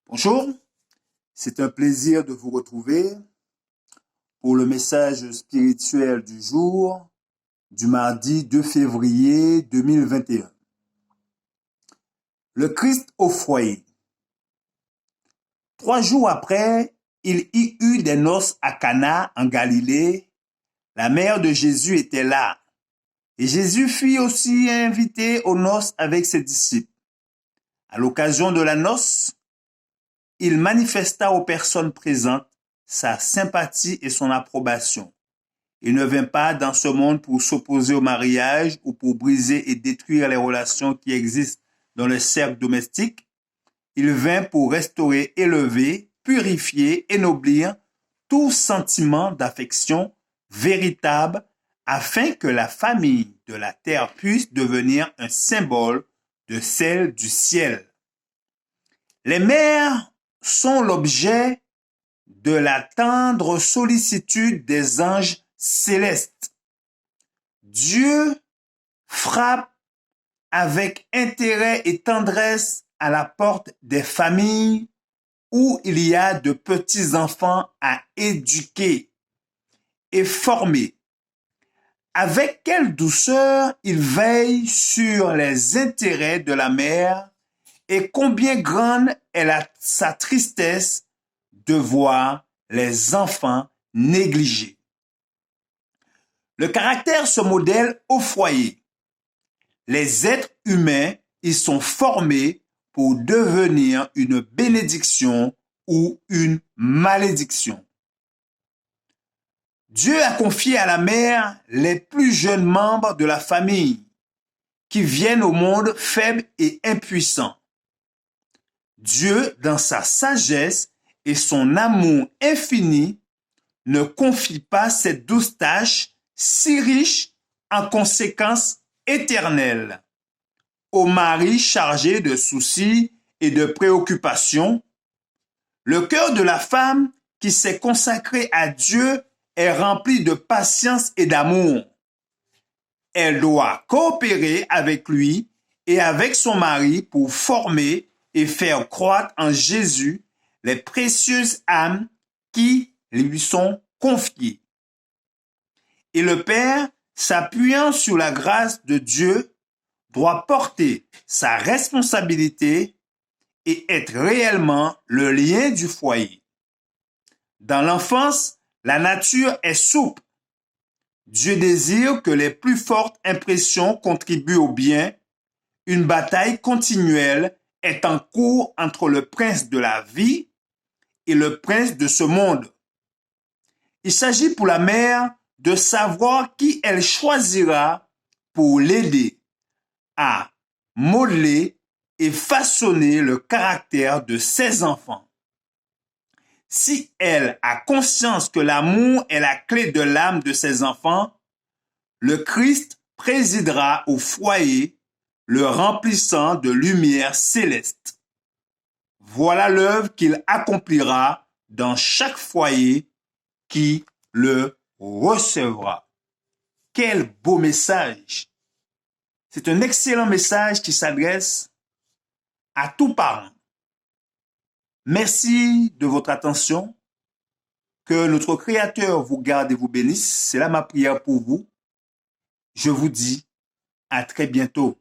Bonjour, c'est un plaisir de vous retrouver pour le message spirituel du jour du mardi 2 février 2021. Le Christ au foyer. 3 jours après, il y eut des noces à Cana en Galilée. La mère de Jésus était là. Et Jésus fut aussi invité aux noces avec ses disciples. À l'occasion de la noce, il manifesta aux personnes présentes sa sympathie et son approbation. Il ne vint pas dans ce monde pour s'opposer au mariage ou pour briser et détruire les relations qui existent dans le cercle domestique. Il vint pour restaurer, élever, purifier, ennoblir tout sentiment d'affection véritable afin que la famille de la terre puisse devenir un symbole de celle du ciel. Les mères sont l'objet de la tendre sollicitude des anges célestes. Dieu frappe avec intérêt et tendresse à la porte des familles où il y a de petits enfants à éduquer et former. Avec quelle douceur il veille sur les intérêts de la mère et combien grande est sa tristesse de voir les enfants négligés. Le caractère se modèle au foyer. Les êtres humains y sont formés pour devenir une bénédiction ou une malédiction. Dieu a confié à la mère les plus jeunes membres de la famille qui viennent au monde faibles et impuissants. Dieu, dans sa sagesse et son amour infini, ne confie pas cette douce tâche si riche en conséquences éternelles au mari chargé de soucis et de préoccupations. Le cœur de la femme qui s'est consacrée à Dieu est rempli de patience et d'amour. Elle doit coopérer avec lui et avec son mari pour former et faire croître en Jésus les précieuses âmes qui lui sont confiées. Et le Père, s'appuyant sur la grâce de Dieu, doit porter sa responsabilité et être réellement le lien du foyer. Dans l'enfance, la nature est souple. Dieu désire que les plus fortes impressions contribuent au bien. Une bataille continuelle est en cours entre le prince de la vie et le prince de ce monde. Il s'agit pour la mère de savoir qui elle choisira pour l'aider à modeler et façonner le caractère de ses enfants. Si elle a conscience que l'amour est la clé de l'âme de ses enfants, le Christ présidera au foyer, le remplissant de lumière céleste. Voilà l'œuvre qu'il accomplira dans chaque foyer qui le recevra. Quel beau message! C'est un excellent message qui s'adresse à tout parent. Merci de votre attention. Que notre Créateur vous garde et vous bénisse. C'est là ma prière pour vous. Je vous dis à très bientôt.